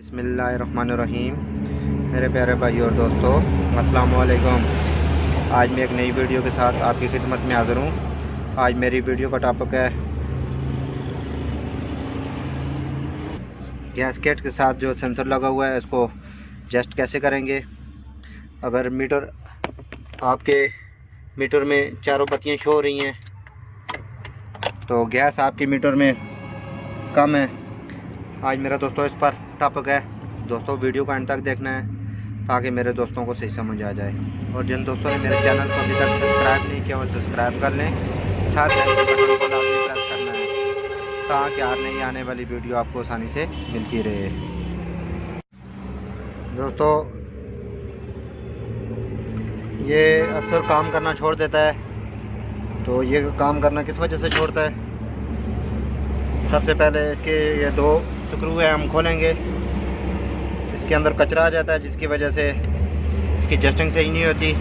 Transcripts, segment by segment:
बिस्मिल्लाहिर्रहमानिर्रहीम। मेरे प्यारे भाई और दोस्तों, अस्सलाम वालेकुम। आज मैं एक नई वीडियो के साथ आपकी खिदमत में हाज़िर हूँ। आज मेरी वीडियो का टॉपिक है गैसकेट के साथ जो सेंसर लगा हुआ है इसको एडजस्ट कैसे करेंगे। अगर मीटर आपके मीटर में चारों बत्तियाँ शो हो रही हैं तो गैस आपके मीटर में कम है। आज मेरा दोस्तों इस पर टॉपिक है। दोस्तों वीडियो का अंत तक देखना है ताकि मेरे दोस्तों को सही समझ आ जाए। और जिन दोस्तों ने मेरे चैनल को अभी तक सब्सक्राइब नहीं किया वो सब्सक्राइब कर लें, साथ में बटन को लाजमी प्रेस करना है ताकि नई आने वाली वीडियो आपको आसानी से मिलती रहे। दोस्तों ये अक्सर काम करना छोड़ देता है, तो ये काम करना किस वजह से छोड़ता है। सबसे पहले इसके ये दो स्क्रू है, हम खोलेंगे, इसके अंदर कचरा आ जाता है जिसकी वजह से इसकी एडजस्टिंग सही नहीं होती।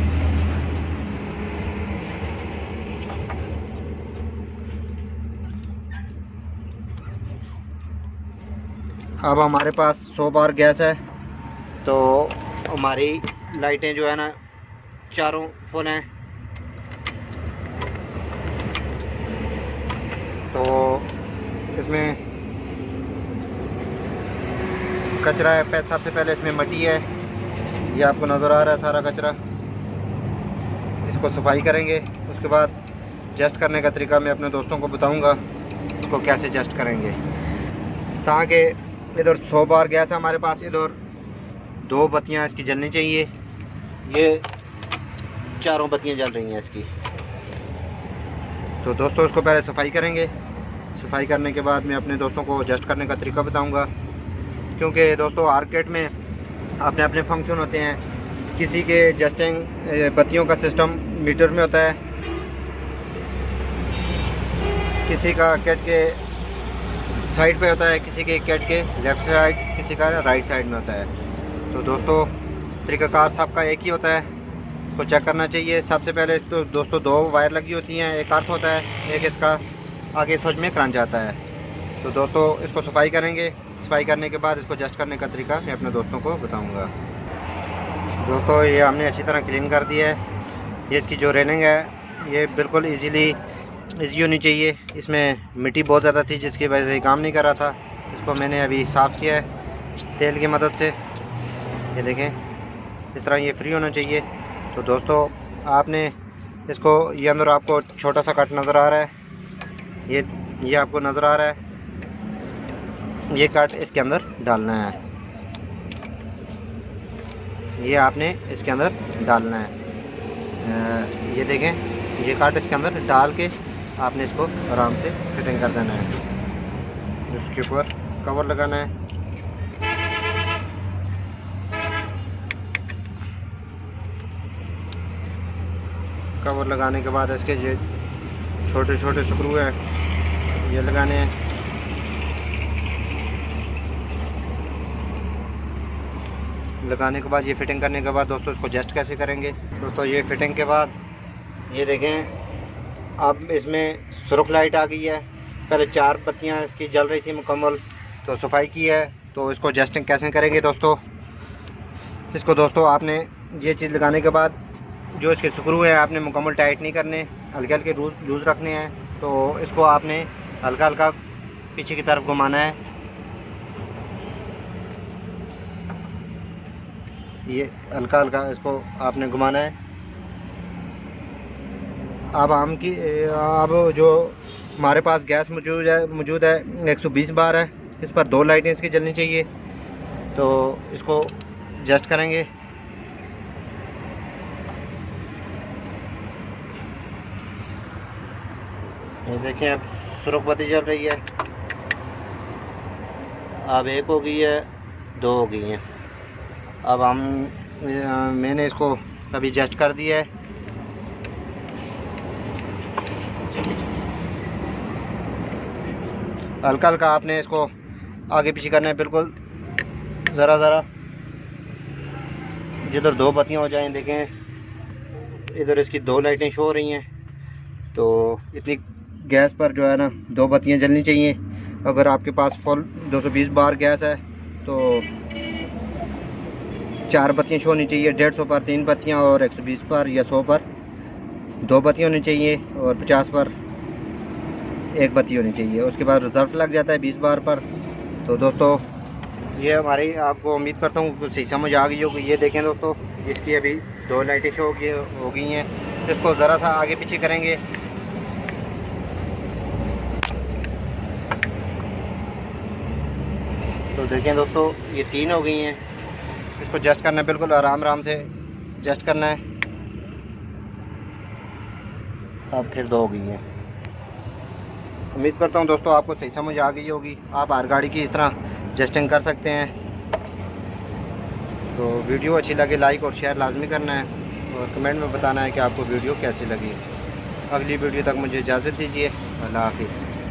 अब हमारे पास 100 बार गैस है तो हमारी लाइटें जो है ना चारों फुल हैं। तो इसमें कचरा है, सबसे पहले इसमें मट्टी है, ये आपको नज़र आ रहा है सारा कचरा। इसको सफाई करेंगे, उसके बाद एडजस्ट करने का तरीका मैं अपने दोस्तों को बताऊंगा इसको कैसे एडजस्ट करेंगे। ताकि इधर 100 बार गैस है हमारे पास, इधर दो बत्तियां इसकी जलनी चाहिए। ये चारों बत्तियां जल रही हैं इसकी। तो दोस्तों इसको पहले सफाई करेंगे, सफाई करने के बाद मैं अपने दोस्तों को एडजस्ट करने का तरीका बताऊंगा। क्योंकि दोस्तों मार्केट में अपने अपने फंक्शन होते हैं। किसी के एडजस्टिंग बत्तियों का सिस्टम मीटर में होता है, किसी का कैट के साइड पे होता है, किसी के कैट के लेफ़्ट साइड, किसी का राइट साइड में होता है। तो दोस्तों तरीक़ाकार सबका एक ही होता है, इसको चेक करना चाहिए। सबसे पहले इस तो दोस्तों दो वायर लगी होती हैं, एक अर्थ होता है, एक इसका आगे स्विच में करंट जाता है। तो दोस्तों इसको सफाई करेंगे, सफाई करने के बाद इसको एडजस्ट करने का तरीका मैं अपने दोस्तों को बताऊंगा। दोस्तों ये हमने अच्छी तरह क्लीन कर दिया है। ये इसकी जो रेलिंग है ये बिल्कुल इजी होनी चाहिए। इसमें मिट्टी बहुत ज़्यादा थी जिसकी वजह से काम नहीं कर रहा था। इसको मैंने अभी साफ़ किया है तेल की मदद से। ये देखें इस तरह ये फ्री होना चाहिए। तो दोस्तों आपने इसको, ये अंदर आपको छोटा सा कट नज़र आ रहा है, ये आपको नज़र आ रहा है, ये कट इसके अंदर डालना है, ये आपने इसके अंदर डालना है। ये देखें ये कट इसके अंदर डाल के आपने इसको आराम से फिटिंग कर देना है। उसके ऊपर कवर लगाना है। कवर लगाने के बाद इसके ये छोटे छोटे स्क्रू हैं ये लगाने हैं। लगाने के बाद ये फिटिंग करने के बाद दोस्तों इसको एडजस्ट कैसे करेंगे। दोस्तों ये फिटिंग के बाद ये देखें अब इसमें सुर्ख लाइट आ गई है। पहले 4 बत्तियां इसकी जल रही थी मुकम्मल, तो सफाई की है। तो इसको एडजस्टिंग कैसे करेंगे दोस्तों, इसको दोस्तों आपने ये चीज़ लगाने के बाद जो इसके स्क्रू है आपने मुकम्मल टाइट नहीं करने, हल्के हल्के लूज़ रखने हैं। तो इसको आपने हल्का हल्का पीछे की तरफ घुमाना है। ये हल्का हल्का इसको आपने घुमाना है। अब जो हमारे पास गैस मौजूद है 120 बार है। इस पर 2 लाइटें इसकी जलनी चाहिए। तो इसको एडजस्ट करेंगे। ये देखें अब सुर्ख बत्ती जल रही है। अब 1 हो गई है, 2 हो गई हैं। अब मैंने इसको अभी एडजस्ट कर दिया है। हल्का हल्का आपने इसको आगे पीछे करना है, बिल्कुल ज़रा जिधर 2 बत्तियां हो जाएं। देखें इधर इसकी 2 लाइटें शो हो रही हैं। तो इतनी गैस पर जो है ना 2 बत्तियां जलनी चाहिए। अगर आपके पास फुल 220 बार गैस है तो 4 बत्तियाँ शो होनी चाहिए, 150 पर 3 बत्तियाँ, और 120 पर या 100 पर 2 बत्तियाँ होनी चाहिए, और 50 पर 1 बत्ती होनी चाहिए। उसके बाद रिजर्व लग जाता है 20 बार पर। तो दोस्तों ये हमारी, आपको उम्मीद करता हूँ कुछ सही समझ आ गई होगी। ये देखें दोस्तों, इसकी अभी 2 लाइटें शो हो गई हैं। इसको ज़रा सा आगे पीछे करेंगे तो देखें दोस्तों ये 3 हो गई हैं। इसको जस्ट करना है, बिल्कुल आराम से जस्ट करना है। अब फिर 2 हो गई हैं। उम्मीद करता हूँ दोस्तों आपको सही समझ आ गई होगी। आप हर गाड़ी की इस तरह जस्टिंग कर सकते हैं। तो वीडियो अच्छी लगे लाइक और शेयर लाजमी करना है, और कमेंट में बताना है कि आपको वीडियो कैसी लगी। अगली वीडियो तक मुझे इजाज़त दीजिए। अल्लाह हाफिज़।